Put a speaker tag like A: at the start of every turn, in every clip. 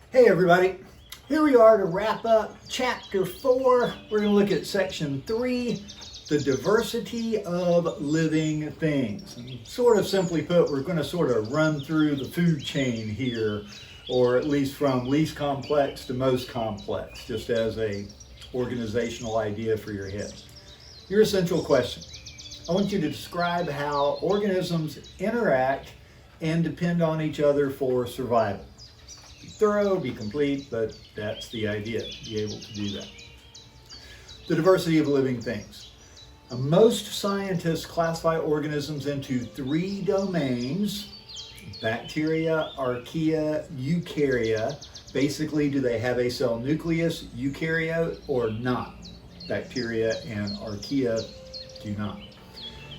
A: Hey everybody, here we are to wrap up chapter 4. We're going to look at section 3, the diversity of living things. And sort of simply put, we're going to sort of run through the food chain here, or at least from least complex to most complex, just as a organizational idea for your head. Your essential question. I want you to describe how organisms interact and depend on each other for survival. Be thorough, be complete, but that's the idea, be able to do that. The diversity of living things. Most scientists classify organisms into 3 domains: bacteria, archaea, eukarya. Basically, do they have a cell nucleus, eukaryote, or not? Bacteria and archaea do not.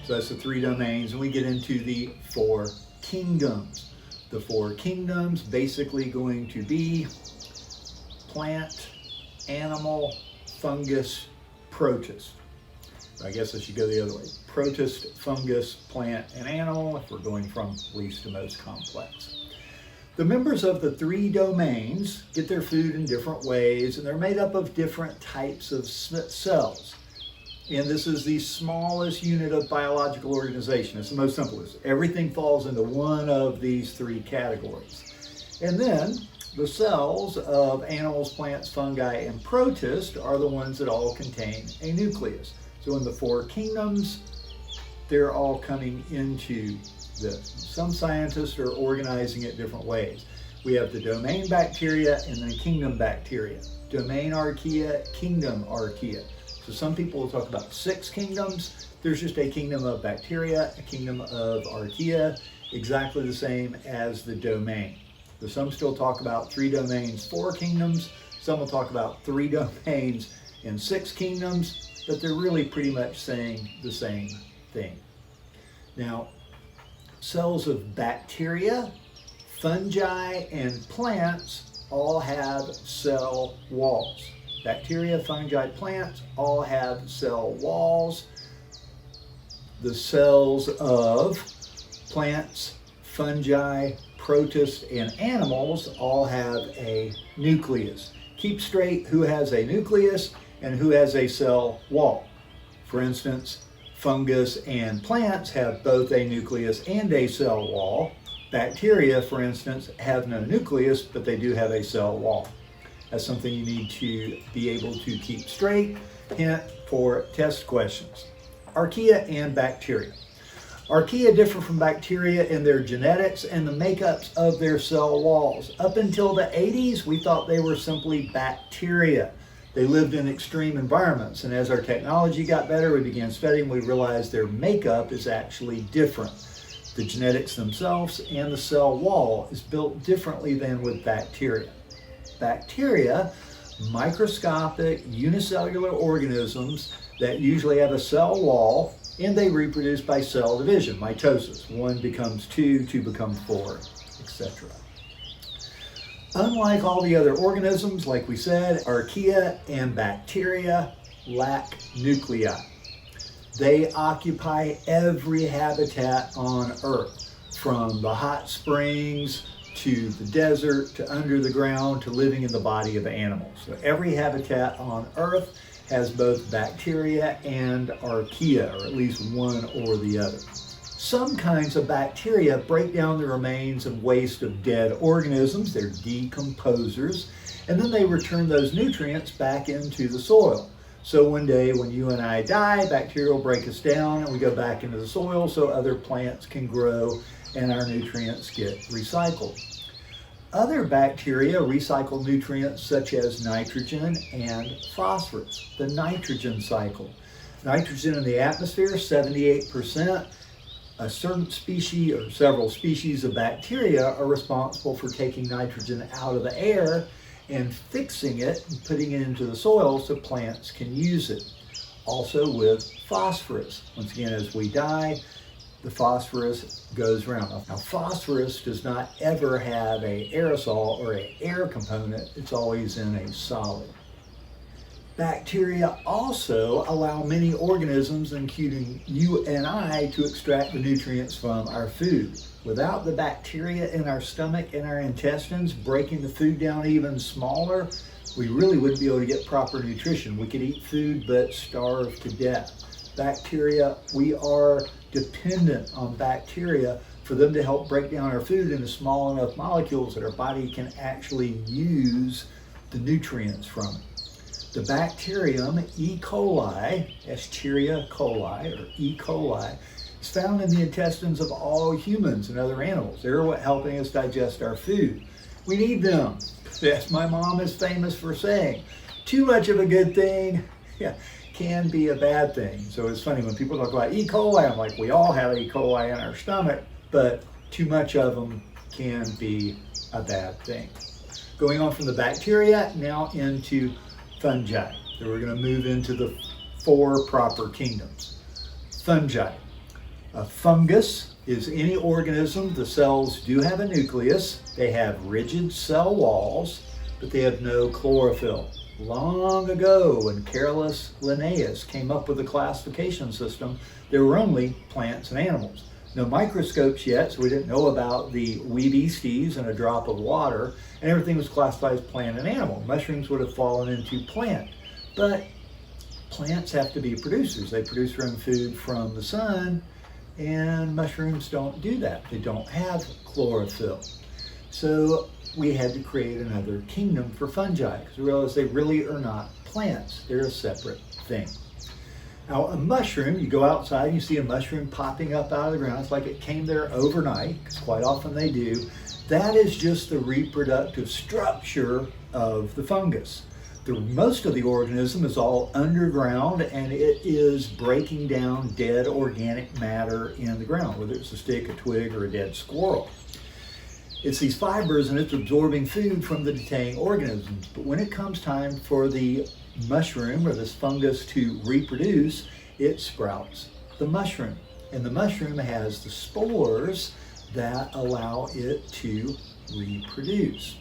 A: So that's the 3 domains, and we get into the 4 kingdoms. The 4 kingdoms basically going to be plant, animal, fungus, protist. I guess I should go the other way. Protist, fungus, plant, and animal, if we're going from least to most complex. The members of the 3 domains get their food in different ways, and they're made up of different types of cells. And this is the smallest unit of biological organization. It's the most simplest. Everything falls into one of these 3 categories. And then the cells of animals, plants, fungi, and protist are the ones that all contain a nucleus. So in the 4 kingdoms, they're all coming into this. Some scientists are organizing it different ways. We have the domain bacteria and then kingdom bacteria. Domain archaea, kingdom archaea. So some people will talk about 6 kingdoms. There's just a kingdom of bacteria, a kingdom of archaea, exactly the same as the domain. So some still talk about 3 domains, 4 kingdoms. Some will talk about 3 domains and 6 kingdoms, but they're really pretty much saying the same thing. Now, cells of bacteria, fungi, and plants all have cell walls. Bacteria, fungi, plants all have cell walls. The cells of plants, fungi, protists, and animals all have a nucleus. Keep straight who has a nucleus and who has a cell wall. For instance, fungus and plants have both a nucleus and a cell wall. Bacteria, for instance, have no nucleus, but they do have a cell wall. That's something you need to be able to keep straight. Hint for test questions. Archaea and bacteria. Archaea differ from bacteria in their genetics and the makeups of their cell walls. Up until the 80s, we thought they were simply bacteria. They lived in extreme environments, and as our technology got better, we began studying, we realized their makeup is actually different. The genetics themselves and the cell wall is built differently than with bacteria. Bacteria, microscopic unicellular organisms that usually have a cell wall, and they reproduce by cell division, mitosis. 1 becomes 2, 2 becomes 4, etc. Unlike all the other organisms, like we said, archaea and bacteria lack nuclei. They occupy every habitat on Earth, from the hot springs to the desert, to under the ground, to living in the body of animals. So every habitat on Earth has both bacteria and archaea, or at least one or the other. Some kinds of bacteria break down the remains and waste of dead organisms, they're decomposers, and then they return those nutrients back into the soil. So one day when you and I die, bacteria will break us down and we go back into the soil so other plants can grow and our nutrients get recycled. Other bacteria recycle nutrients such as nitrogen and phosphorus, the nitrogen cycle. Nitrogen in the atmosphere, 78%. A certain species or several species of bacteria are responsible for taking nitrogen out of the air and fixing it and putting it into the soil so plants can use it. Also with phosphorus. Once again, as we die, the phosphorus goes around. Now, phosphorus does not ever have an aerosol or an air component. It's always in a solid. Bacteria also allow many organisms, including you and I, to extract the nutrients from our food. Without the bacteria in our stomach and our intestines breaking the food down even smaller, we really wouldn't be able to get proper nutrition. We could eat food but starve to death. Bacteria, we are dependent on bacteria for them to help break down our food into small enough molecules that our body can actually use the nutrients from it. The bacterium E. coli, Escherichia coli, or E. coli, is found in the intestines of all humans and other animals. They're what helping us digest our food. We need them. As my mom is famous for saying, too much of a good thing can be a bad thing. So it's funny when people talk about E. coli, I'm like, we all have E. coli in our stomach, but too much of them can be a bad thing. Going on from the bacteria now into fungi. So we're going to move into the 4 proper kingdoms. Fungi. A fungus is any organism. The cells do have a nucleus. They have rigid cell walls, but they have no chlorophyll. Long ago, when Carolus Linnaeus came up with a classification system, there were only plants and animals. No microscopes yet, so we didn't know about the wee beasties and a drop of water, and everything was classified as plant and animal. Mushrooms would have fallen into plant, but plants have to be producers. They produce their own food from the sun, and mushrooms don't do that. They don't have chlorophyll. So we had to create another kingdom for fungi because we realized they really are not plants. They're a separate thing. Now, a mushroom, you go outside and you see a mushroom popping up out of the ground. It's like it came there overnight, because quite often they do. That is just the reproductive structure of the fungus. Most of the organism is all underground, and it is breaking down dead organic matter in the ground, whether it's a stick, a twig, or a dead squirrel. It's these fibers, and it's absorbing food from the decaying organisms. But when it comes time for the mushroom or this fungus to reproduce, it sprouts the mushroom. And the mushroom has the spores that allow it to reproduce.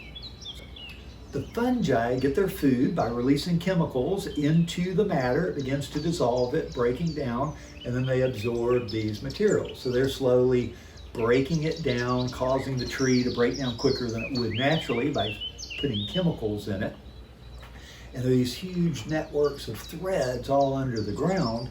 A: The fungi get their food by releasing chemicals into the matter. It begins to dissolve it, breaking down, and then they absorb these materials. So they're slowly breaking it down, causing the tree to break down quicker than it would naturally by putting chemicals in it. And there are these huge networks of threads all under the ground,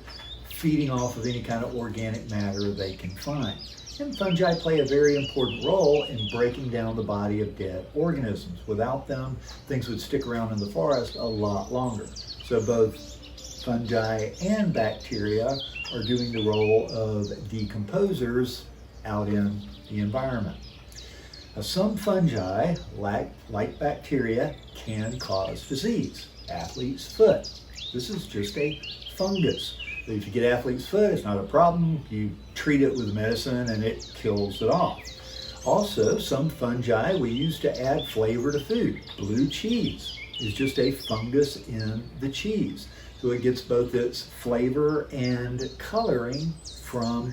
A: feeding off of any kind of organic matter they can find. And fungi play a very important role in breaking down the body of dead organisms. Without them, things would stick around in the forest a lot longer. So both fungi and bacteria are doing the role of decomposers out in the environment. Now, some fungi, like bacteria, can cause disease. Athlete's foot. This is just a fungus. If you get athlete's foot, it's not a problem. You treat it with medicine and it kills it off. Also, some fungi we use to add flavor to food. Blue cheese is just a fungus in the cheese. So it gets both its flavor and coloring from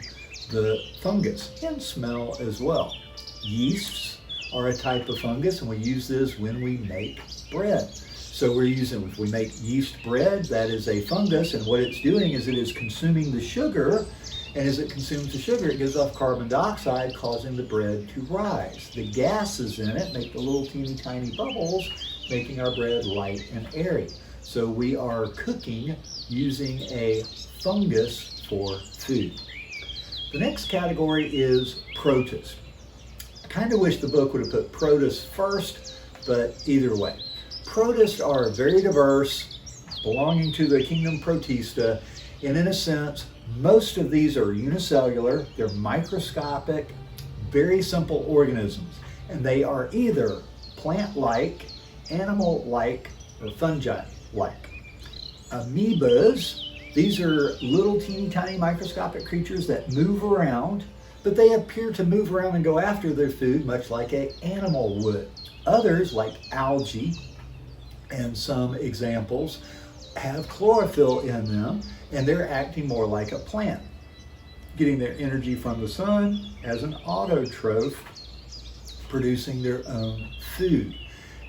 A: the fungus, and smell as well. Yeasts are a type of fungus, and we use this when we make bread. So if we make yeast bread, that is a fungus, and what it's doing is it is consuming the sugar, and as it consumes the sugar, it gives off carbon dioxide, causing the bread to rise. The gases in it make the little teeny tiny bubbles, making our bread light and airy. So we are cooking using a fungus for food. The next category is protist. I kind of wish the book would have put protist first, but either way. Protists are very diverse, belonging to the kingdom Protista, and in a sense, most of these are unicellular, they're microscopic, very simple organisms, and they are either plant-like, animal-like, or fungi-like. Amoebas, these are little teeny tiny microscopic creatures that move around, but they appear to move around and go after their food much like an animal would. Others, like algae, and some examples, have chlorophyll in them, and they're acting more like a plant, getting their energy from the sun as an autotroph, producing their own food.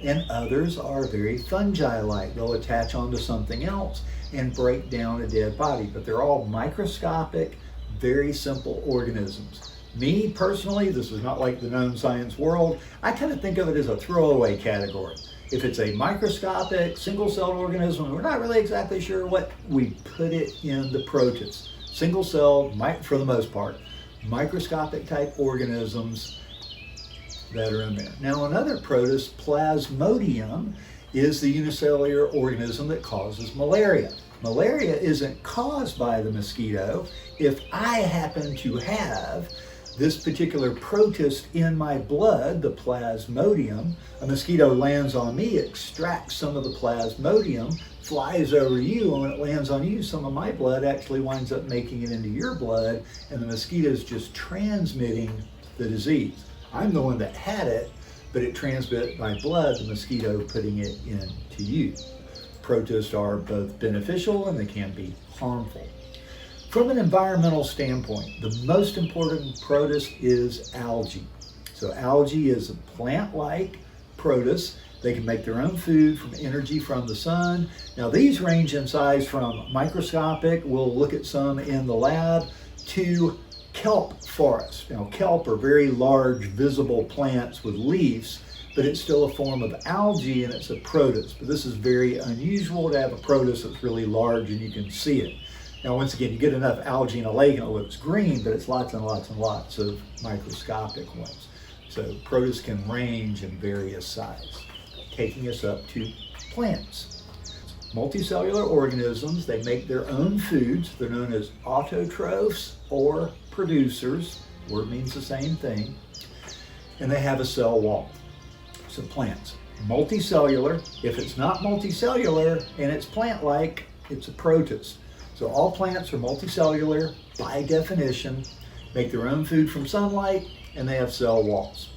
A: And others are very fungi-like. They'll attach onto something else and break down a dead body, but they're all microscopic, very simple organisms. Me personally, this is not like the known science world. I kind of think of it as a throwaway category. If it's a microscopic, single-celled organism, we're not really exactly sure what, we put it in the protist. Single-celled, for the most part, microscopic type organisms that are in there. Now another protist, Plasmodium, is the unicellular organism that causes malaria. Malaria isn't caused by the mosquito. If I happen to have this particular protist in my blood, the Plasmodium, a mosquito lands on me, extracts some of the Plasmodium, flies over you, and when it lands on you, some of my blood actually winds up making it into your blood, and the mosquito is just transmitting the disease. I'm the one that had it, but it transmits by blood, the mosquito putting it into you. Protists are both beneficial and they can be harmful. From an environmental standpoint, the most important protist is algae. So algae is a plant-like protist. They can make their own food from energy from the sun. Now these range in size from microscopic, we'll look at some in the lab, to kelp forests. Now kelp are very large visible plants with leaves, but it's still a form of algae and it's a protist. But this is very unusual to have a protist that's really large and you can see it. Now once again, you get enough algae in a lake and it looks green, but it's lots and lots and lots of microscopic ones. So protists can range in various sizes, taking us up to plants. Multicellular organisms, they make their own foods. They're known as autotrophs or producers. The word means the same thing. And they have a cell wall. So plants, multicellular. If it's not multicellular and it's plant-like, it's a protist. So all plants are multicellular by definition, make their own food from sunlight, and they have cell walls.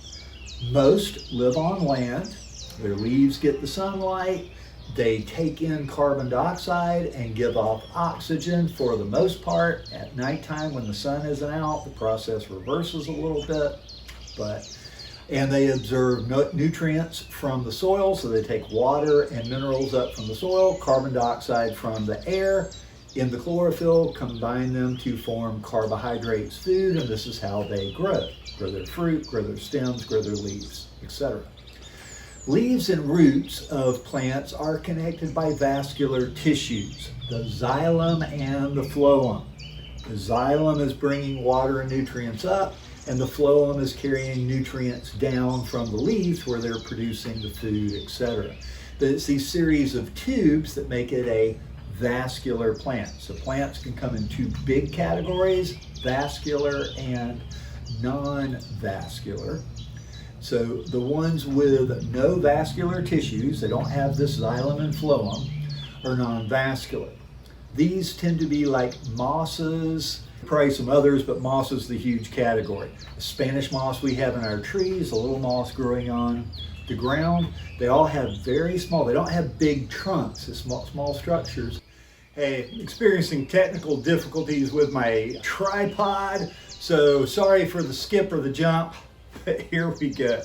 A: Most live on land. Their leaves get the sunlight. They take in carbon dioxide and give off oxygen for the most part. At nighttime when the sun isn't out, the process reverses a little bit, and they absorb nutrients from the soil, so they take water and minerals up from the soil, carbon dioxide from the air, in the chlorophyll, combine them to form carbohydrates food, and this is how they grow. Grow their fruit, grow their stems, grow their leaves, etc. Leaves and roots of plants are connected by vascular tissues, the xylem and the phloem. The xylem is bringing water and nutrients up, and the phloem is carrying nutrients down from the leaves where they're producing the food, etc. But it's these series of tubes that make it a vascular plant. So plants can come in two big categories, vascular and non-vascular. So the ones with no vascular tissues, they don't have this xylem and phloem, are non-vascular. These tend to be like mosses, probably some others, but moss is the huge category. The Spanish moss we have in our trees, a little moss growing on the ground, they all have very small, they don't have big trunks, it's small structures. Hey, experiencing technical difficulties with my tripod, so sorry for the skip or the jump, but here we go.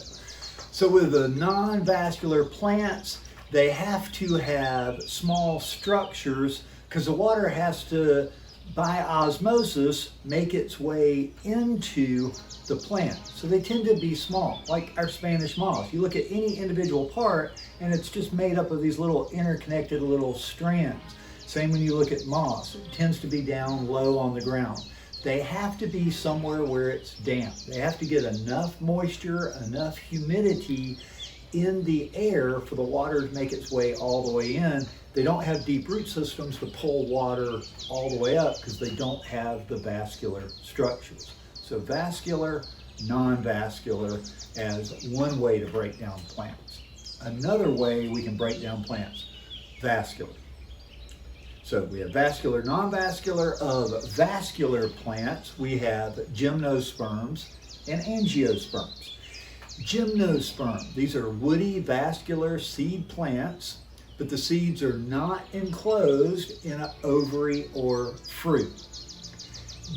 A: So with the non-vascular plants, they have to have small structures because the water has to, by osmosis, make its way into the plant. So they tend to be small, like our Spanish moss. You look at any individual part and it's just made up of these little interconnected little strands. Same when you look at moss, it tends to be down low on the ground. They have to be somewhere where it's damp. They have to get enough moisture, enough humidity in the air for the water to make its way all the way in. They don't have deep root systems to pull water all the way up because they don't have the vascular structures. So vascular, non-vascular as one way to break down plants. Another way we can break down plants, vascular. So we have vascular, non-vascular. Of vascular plants, we have gymnosperms and angiosperms. Gymnosperm, these are woody vascular seed plants, but the seeds are not enclosed in an ovary or fruit.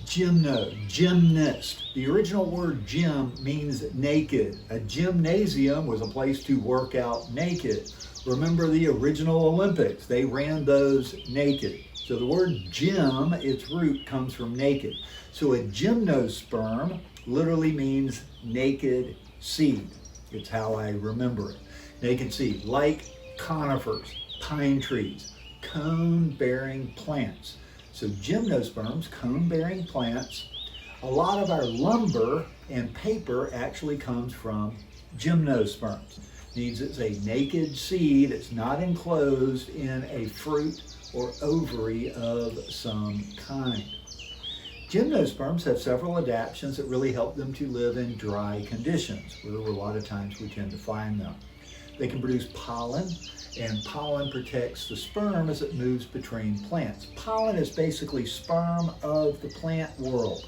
A: Gymnast. The original word gym means naked. A gymnasium was a place to work out naked. Remember the original Olympics, they ran those naked. So the word gym, its root comes from naked. So a gymnosperm literally means naked seed. It's how I remember it. Naked seed, like conifers, pine trees, cone-bearing plants. So gymnosperms, cone-bearing plants. A lot of our lumber and paper actually comes from gymnosperms. Means it's a naked seed. It's not enclosed in a fruit or ovary of some kind. Gymnosperms have several adaptations that really help them to live in dry conditions, where a lot of times we tend to find them. They can produce pollen, and pollen protects the sperm as it moves between plants. Pollen is basically sperm of the plant world.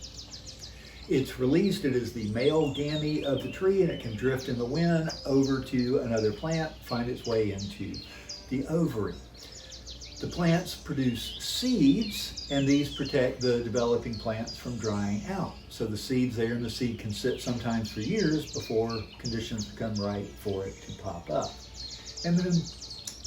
A: It's released, it is the male gamete of the tree, and it can drift in the wind over to another plant, find its way into the ovary. The plants produce seeds, and these protect the developing plants from drying out. So the seed's there, and the seed can sit sometimes for years before conditions become right for it to pop up. And then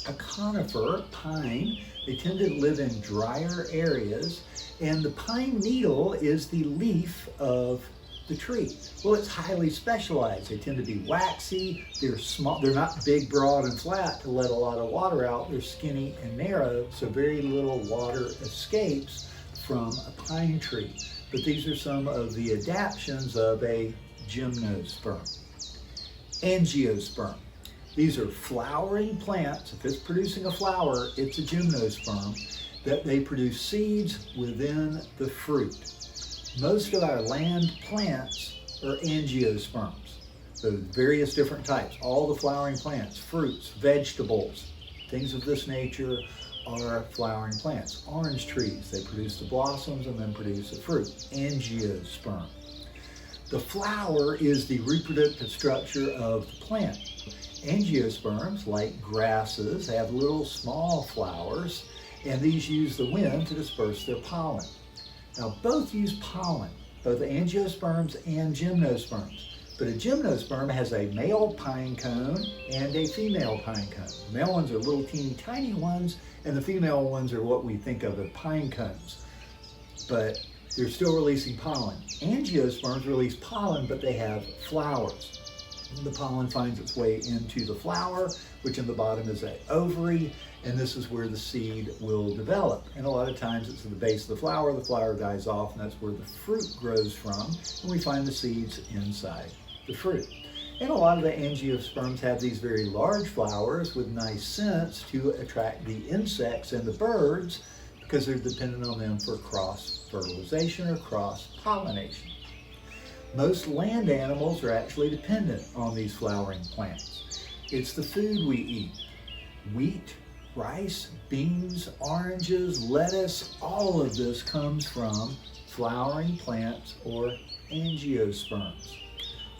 A: a conifer, pine, they tend to live in drier areas, and the pine needle is the leaf of the tree. Well, it's highly specialized. They tend to be waxy, they're small, they're not big, broad, and flat to let a lot of water out. They're skinny and narrow, so very little water escapes from a pine tree. But these are some of the adaptations of a gymnosperm. Angiosperm. These are flowering plants. If it's producing a flower, it's a gymnosperm, that they produce seeds within the fruit. Most of our land plants are angiosperms. So various different types, all the flowering plants, fruits, vegetables, things of this nature are flowering plants. Orange trees, they produce the blossoms and then produce the fruit. Angiosperm. The flower is the reproductive structure of the plant. Angiosperms, like grasses, have little small flowers, and these use the wind to disperse their pollen. Now, both use pollen, both angiosperms and gymnosperms. But a gymnosperm has a male pine cone and a female pine cone. The male ones are little teeny tiny ones, and the female ones are what we think of as pine cones. But they're still releasing pollen. Angiosperms release pollen, but they have flowers. The pollen finds its way into the flower, which in the bottom is an ovary, and this is where the seed will develop. And a lot of times it's at the base of the flower dies off, and that's where the fruit grows from, and we find the seeds inside the fruit. And a lot of the angiosperms have these very large flowers with nice scents to attract the insects and the birds, because they're dependent on them for cross-fertilization or cross-pollination. Most land animals are actually dependent on these flowering plants. It's the food we eat. Wheat, rice, beans, oranges, lettuce, all of this comes from flowering plants or angiosperms.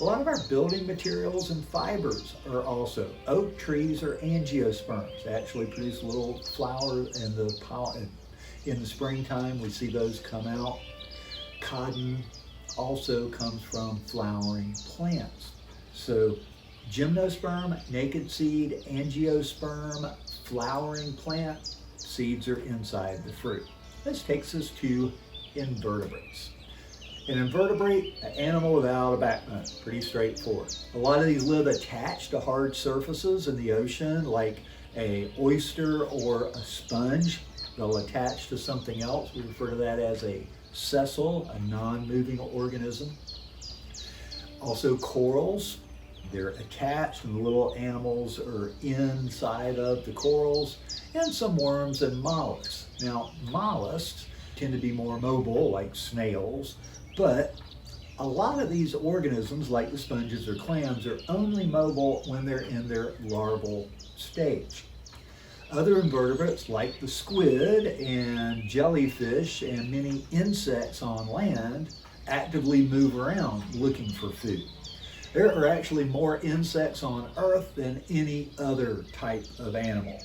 A: A lot of our building materials and fibers are also. Oak trees are angiosperms. They actually produce little flowers in the pollen. In the springtime, we see those come out. Cotton also comes from flowering plants. So gymnosperm, naked seed, angiosperm, flowering plant, seeds are inside the fruit. This takes us to invertebrates. An invertebrate, an animal without a backbone, pretty straightforward. A lot of these live attached to hard surfaces in the ocean, like an oyster or a sponge. They'll attach to something else. We refer to that as a sessile, a non-moving organism. Also corals, they're attached and the little animals are inside of the corals, and some worms and mollusks. Now, mollusks tend to be more mobile, like snails, but a lot of these organisms, like the sponges or clams, are only mobile when they're in their larval stage. Other invertebrates, like the squid and jellyfish and many insects on land, actively move around looking for food. There are actually more insects on Earth than any other type of animal.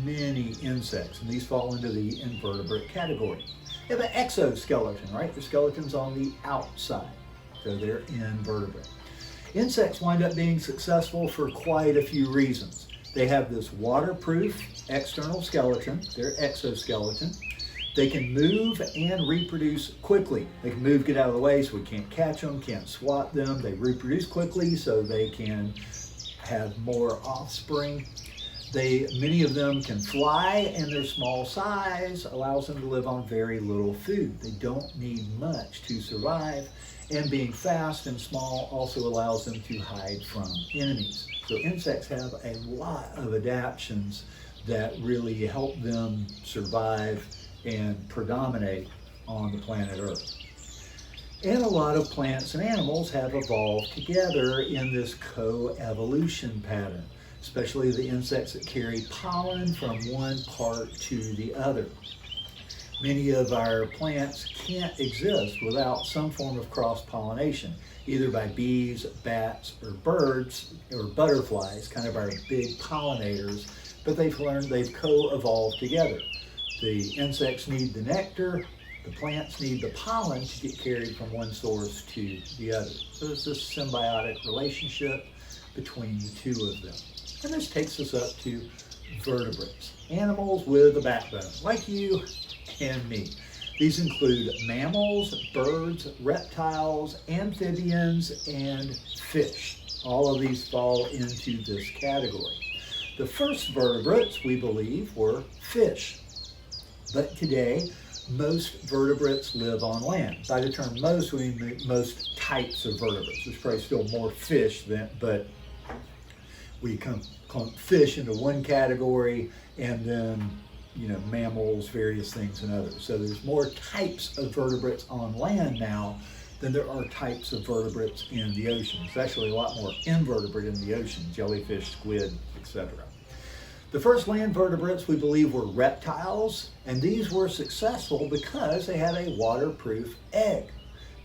A: Many insects, and these fall into the invertebrate category. They have an exoskeleton, right? The skeleton's on the outside, so they're invertebrate. Insects wind up being successful for quite a few reasons. They have this waterproof external skeleton, their exoskeleton. They can move and reproduce quickly. They can move, get out of the way so we can't catch them, can't swat them. They reproduce quickly so they can have more offspring. Many of them can fly, and their small size allows them to live on very little food. They don't need much to survive, and being fast and small also allows them to hide from enemies. So insects have a lot of adaptations that really help them survive and predominate on the planet Earth. And a lot of plants and animals have evolved together in this co-evolution pattern, especially the insects that carry pollen from one part to the other. Many of our plants can't exist without some form of cross-pollination, either by bees, bats, or birds, or butterflies, kind of our big pollinators, but they've co-evolved together. The insects need the nectar, the plants need the pollen to get carried from one source to the other. So there's this symbiotic relationship between the two of them. And this takes us up to vertebrates, animals with a backbone, like you and me. These include mammals, birds, reptiles, amphibians, and fish. All of these fall into this category. The first vertebrates, we believe, were fish. But today, most vertebrates live on land. By the term most, we mean most types of vertebrates. There's probably still more fish, but we clump fish into one category, and then mammals, various things, and others. So there's more types of vertebrates on land now than there are types of vertebrates in the ocean. There's actually a lot more invertebrate in the ocean, jellyfish, squid, etc. The first land vertebrates, we believe, were reptiles, and these were successful because they had a waterproof egg.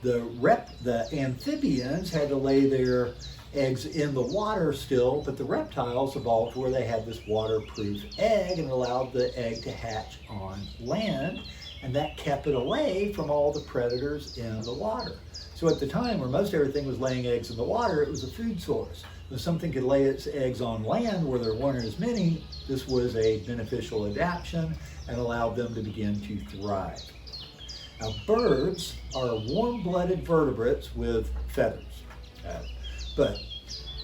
A: The amphibians had to lay their eggs in the water still, but the reptiles evolved where they had this waterproof egg and allowed the egg to hatch on land, and that kept it away from all the predators in the water. So at the time where most everything was laying eggs in the water, it was a food source. If something could lay its eggs on land where there weren't as many, this was a beneficial adaptation and allowed them to begin to thrive. Now, birds are warm-blooded vertebrates with feathers, but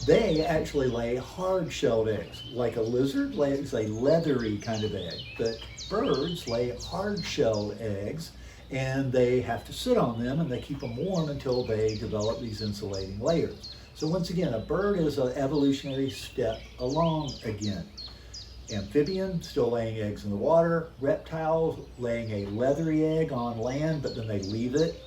A: they actually lay hard-shelled eggs. Like a lizard lays a leathery kind of egg, but birds lay hard-shelled eggs, and they have to sit on them, and they keep them warm until they develop these insulating layers. So once again, a bird is an evolutionary step along again. Amphibian, still laying eggs in the water. Reptiles laying a leathery egg on land, but then they leave it.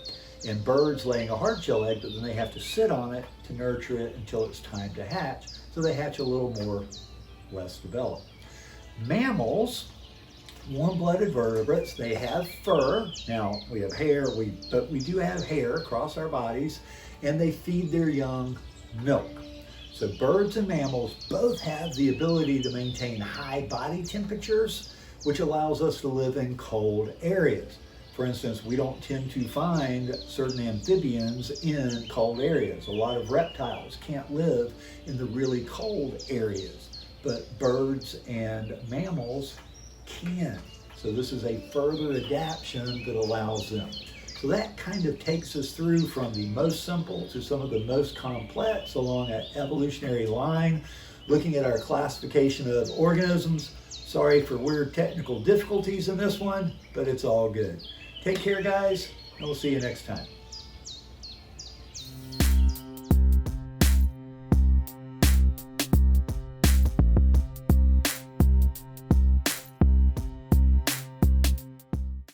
A: And birds laying a hard-shell egg, but then they have to sit on it to nurture it until it's time to hatch. So they hatch a little more, less developed. Mammals, warm-blooded vertebrates, they have fur. Now, we have hair, but we do have hair across our bodies, and they feed their young milk. So birds and mammals both have the ability to maintain high body temperatures, which allows us to live in cold areas. For instance, we don't tend to find certain amphibians in cold areas. A lot of reptiles can't live in the really cold areas, but birds and mammals can. So this is a further adaptation that allows them. So that kind of takes us through from the most simple to some of the most complex along an evolutionary line, looking at our classification of organisms. Sorry for weird technical difficulties in this one, but it's all good. Take care, guys, and we'll see you next time.